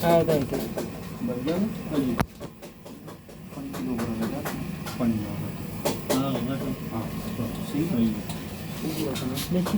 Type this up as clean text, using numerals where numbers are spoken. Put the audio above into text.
ਆਇਆ ਤਾਂ ਇੱਥੇ ਬਰਗਰ ਹਾਂਜੀ 5 ਕਿਲੋ ਬਰਗਰ 5 ਹਾਂ ਹਾਂ ਸਹੀ ਹੈ ਦੇਖੀ